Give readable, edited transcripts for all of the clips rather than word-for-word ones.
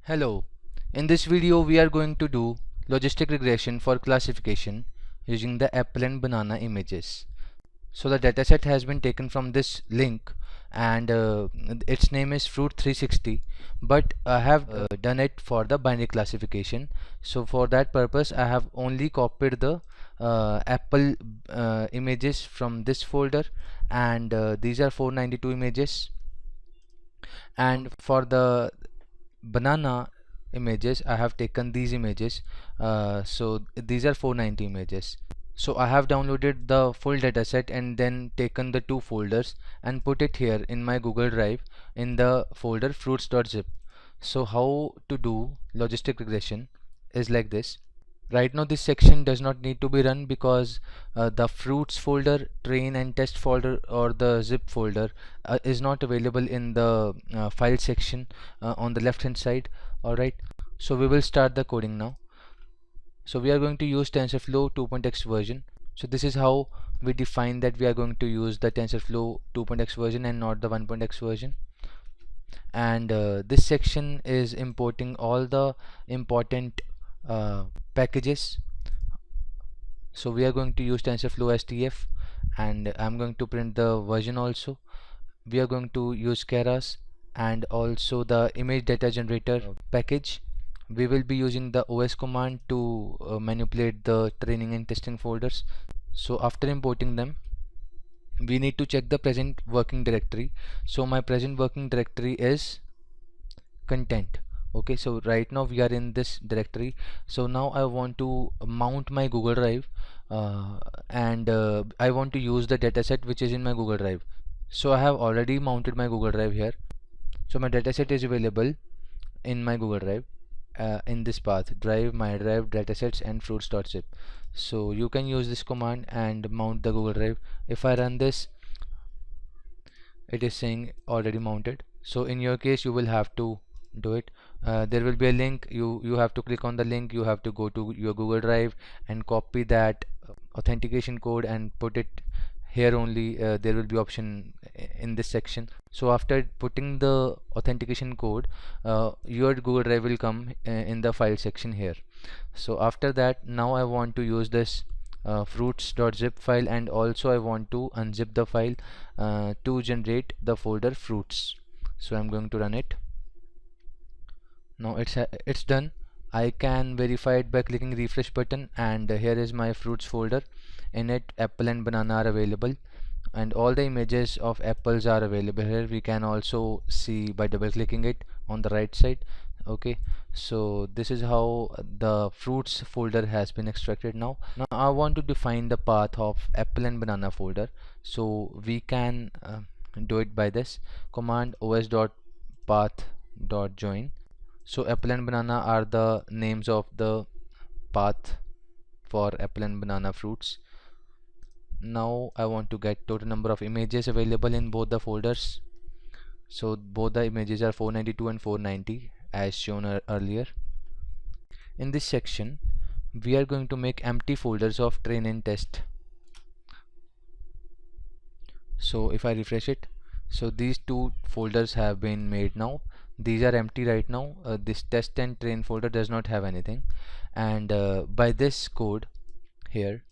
Hello, in this video we are going to do logistic regression for classification using the apple and banana images. So the dataset has been taken from this link and its name is Fruit 360, but I have done it for the binary classification. So for that purpose I have only copied the apple images from this folder, and these are 492 images, and for the banana images I have taken these images. So these are 490 images. So I have downloaded the full dataset and then taken the two folders and put it here in my Google Drive in the folder fruits.zip. So how to do logistic regression is like this. Right now this section does not need to be run because the fruits folder, train and test folder, or the zip folder is not available in the file section on the left hand side. Alright, so we will start the coding now. So we are going to use TensorFlow 2.x version. So this is how we define that we are going to use the TensorFlow 2.x version and not the 1.x version. And this section is importing all the important packages. So we are going to use TensorFlow STF, and I'm going to print the version also. We are going to use Keras and also the image data generator package. We will be using the OS command to manipulate the training and testing folders. So after importing them, we need to check the present working directory. So my present working directory is content. Okay, so right now we are in this directory. So now I want to mount my Google Drive, and I want to use the dataset which is in my Google Drive. So I have already mounted my Google Drive here. So my dataset is available in my Google Drive in this path: drive, my drive, datasets, and fruits.zip. So you can use this command and mount the Google Drive. If I run this, it is saying already mounted. So in your case you will have to do it. There will be a link. You have to click on the link. You have to go to your Google Drive and copy that authentication code and put it here only. There will be option in this section. So after putting the authentication code, your Google Drive will come in the file section here. So after that, now I want to use this fruits.zip file, and also I want to unzip the file to generate the folder fruits. So I'm going to run it. Now it's done. I can verify it by clicking refresh button, and here is my fruits folder. In it apple and banana are available, and all the images of apples are available here. We can also see by double clicking it on the right side. Okay, so this is how the fruits folder has been extracted. Now I want to define the path of apple and banana folder. So we can do it by this command: os.path.join. So apple and banana are the names of the path for apple and banana fruits. Now I want to get total number of images available in both the folders. So both the images are 492 and 490 as shown earlier. In this section we are going to make empty folders of train and test. So if I refresh it, so these two folders have been made now. These are empty right now. This test and train folder does not have anything, and by this code here,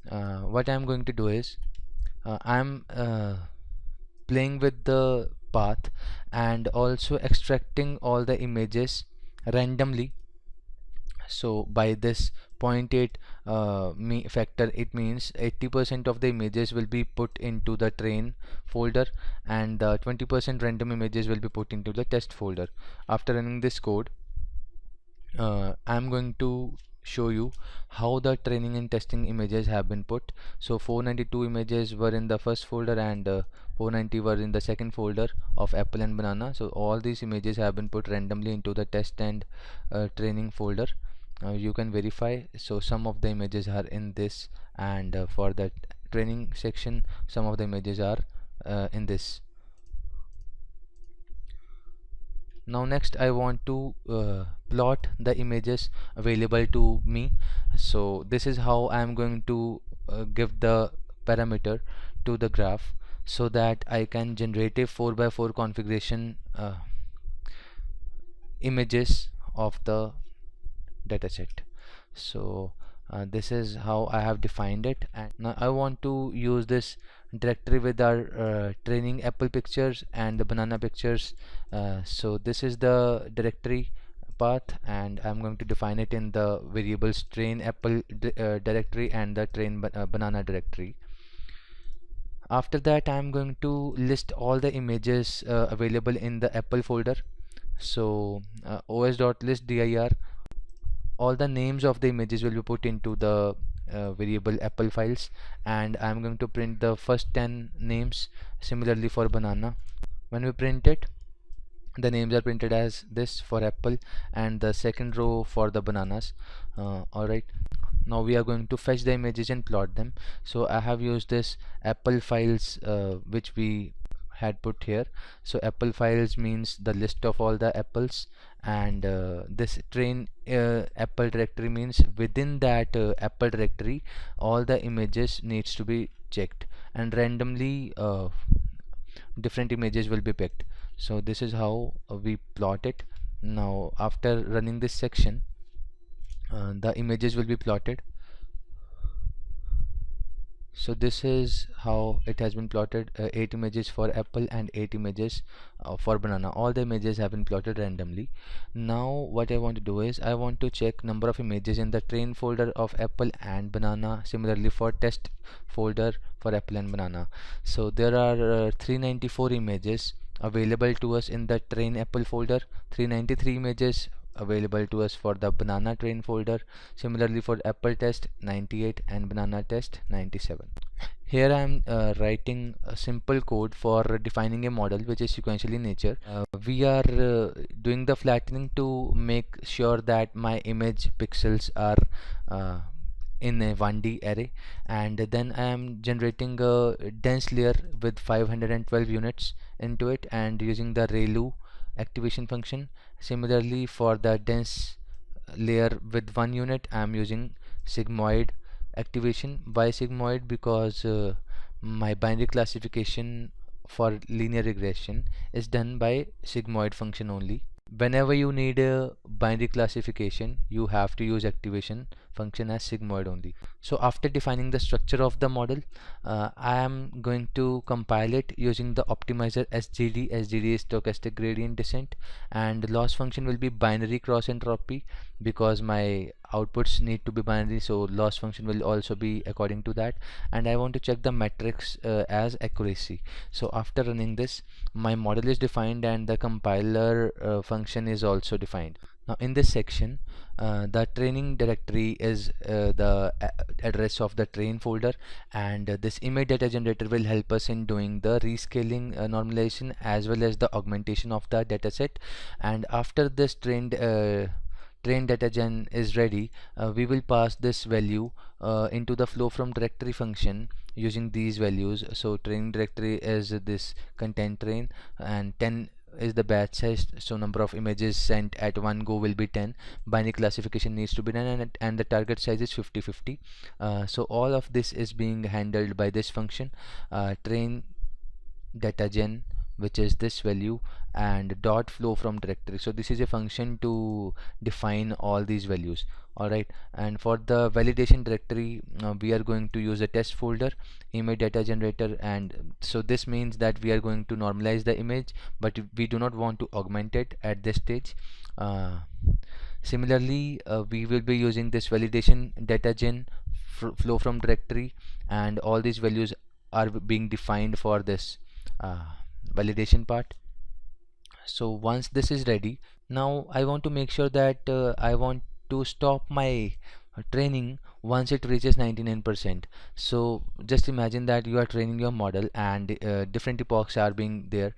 what I'm going to do is I'm playing with the path and also extracting all the images randomly. So by this 0.8 factor, it means 80% of the images will be put into the train folder, and 20% random images will be put into the test folder. After running this code, I'm going to show you how the training and testing images have been put. So 492 images were in the first folder, and 490 were in the second folder of apple and banana. So all these images have been put randomly into the test and training folder. You can verify. So some of the images are in this, and for the training section some of the images are in this. Now next I want to plot the images available to me. So this is how I am going to give the parameter to the graph, so that I can generate a 4x4 configuration images of the dataset. So this is how I have defined it, and now I want to use this directory with our training apple pictures and the banana pictures. So this is the directory path, and I'm going to define it in the variables train apple directory and the train banana directory. After that, I'm going to list all the images available in the apple folder. So os.listdir, all the names of the images will be put into the variable apple files, and I'm going to print the first 10 names. Similarly for banana, when we print it, the names are printed as this for apple and the second row for the bananas. Alright, now we are going to fetch the images and plot them. So I have used this apple files which we had put here. So apple files means the list of all the apples, and this train apple directory means within that apple directory all the images needs to be checked, and randomly different images will be picked. So this is how we plot it. Now after running this section, the images will be plotted. So this is how it has been plotted, 8 images for apple and 8 images for banana. All the images have been plotted randomly. Now what I want to do is I want to check number of images in the train folder of apple and banana, similarly for test folder for apple and banana. So there are 394 images available to us in the train apple folder, 393 images available to us for the banana train folder, similarly for apple test 98 and banana test 97. Here I am writing a simple code for defining a model which is sequential in nature. We are doing the flattening to make sure that my image pixels are in a 1D array, and then I am generating a dense layer with 512 units into it and using the ReLU activation function. Similarly for the dense layer with 1 unit, I am using sigmoid activation. Why sigmoid? Because my binary classification for linear regression is done by sigmoid function only. Whenever you need a binary classification, you have to use activation function as sigmoid only. So after defining the structure of the model, I am going to compile it using the optimizer SGD. SGD is stochastic gradient descent, and the loss function will be binary cross entropy because my outputs need to be binary, so loss function will also be according to that. And I want to check the metrics as accuracy. So after running this, my model is defined and the compiler function is also defined. Now in this section, the training directory is the address of the train folder, and this image data generator will help us in doing the rescaling normalization as well as the augmentation of the dataset. And after this train data gen is ready, we will pass this value into the flow from directory function using these values. So training directory is this content train, and 10 is the batch size, so number of images sent at one go will be 10. Binary classification needs to be done, and the target size is 50/50. So all of this is being handled by this function, train data gen, which is this value, and dot flow from directory. So this is a function to define all these values. Alright, and for the validation directory, we are going to use a test folder, image data generator, and so this means that we are going to normalize the image, but we do not want to augment it at this stage. Similarly, we will be using this validation data gen flow from directory, and all these values are being defined for this validation part. So once this is ready, now I want to make sure that I want to stop my training once it reaches 99%. So just imagine that you are training your model and different epochs are being there.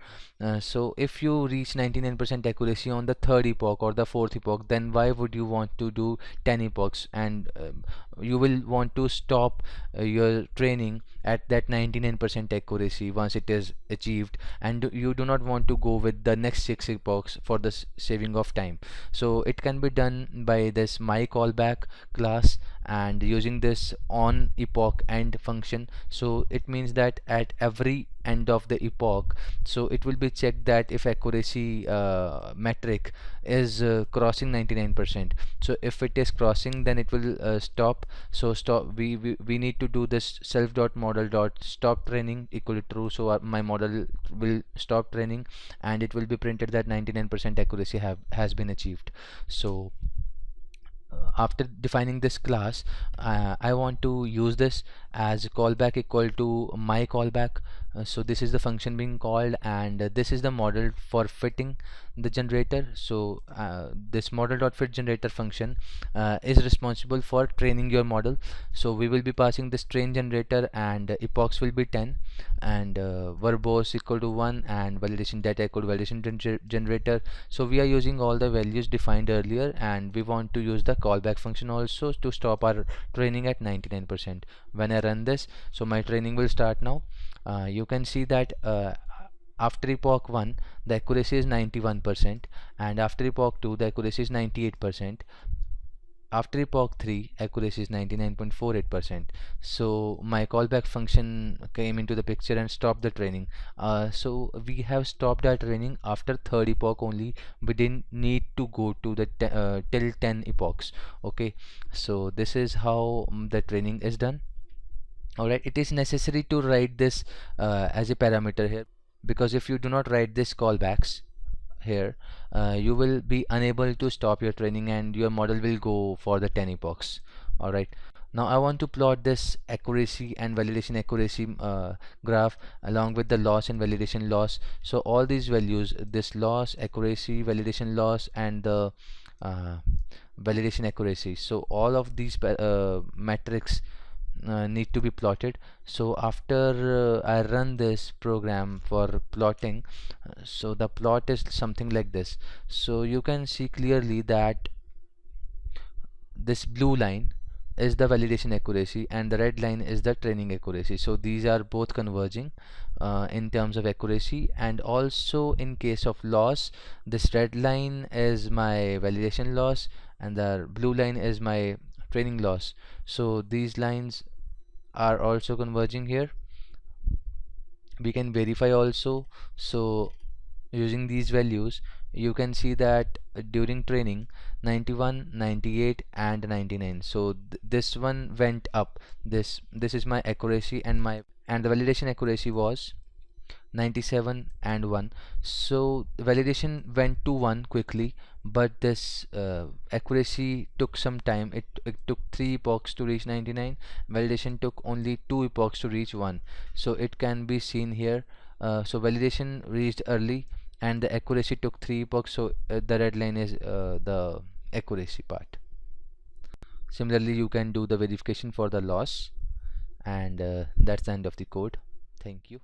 So if you reach 99% accuracy on the third epoch or the fourth epoch, then why would you want to do 10 epochs? And you will want to stop your training at that 99% accuracy once it is achieved, and you do not want to go with the next 6 epochs for the saving of time. So it can be done by this my callback class, and and using this on epoch end function. So it means that at every end of the epoch, so it will be checked that if accuracy metric is crossing 99%. So if it is crossing, then it will stop. So we need to do this self dot model dot stop training equal to true. So my model will stop training, and it will be printed that 99% accuracy has been achieved. So after defining this class, I want to use this as callback equal to my callback. So this is the function being called, and this is the model for fitting the generator. So this model.fit generator function is responsible for training your model. So we will be passing this train generator, and epochs will be 10, and verbose equal to 1, and validation data equal to validation generator. So we are using all the values defined earlier, and we want to use the callback function also to stop our training at 99%. When I run this, so my training will start now. You can see that after epoch 1 the accuracy is 91%, and after epoch 2 the accuracy is 98%. After epoch 3 accuracy is 99.48%. So my callback function came into the picture and stopped the training. So we have stopped our training after third epoch only. We didn't need to go to the till 10 epochs. Okay, so this is how the training is done. Alright, it is necessary to write this as a parameter here, because if you do not write this callbacks here, you will be unable to stop your training, and your model will go for the 10 epochs. Alright, now I want to plot this accuracy and validation accuracy graph along with the loss and validation loss. So all these values, this loss, accuracy, validation loss, and the validation accuracy, so all of these metrics need to be plotted. So after I run this program for plotting, so the plot is something like this. So you can see clearly that this blue line is the validation accuracy, and the red line is the training accuracy. So these are both converging in terms of accuracy, and also in case of loss, this red line is my validation loss, and the blue line is my training loss. So these lines are also converging here. We can verify also. So using these values, you can see that during training 91, 98, and 99. So this one went up. This is my accuracy, and the validation accuracy was 97 and 1. So validation went to 1 quickly, but this accuracy took some time. It took 3 epochs to reach 99. Validation took only 2 epochs to reach 1. So it can be seen here. So validation reached early, and the accuracy took 3 epochs. So the red line is the accuracy part. Similarly, you can do the verification for the loss, and that's the end of the code. Thank you.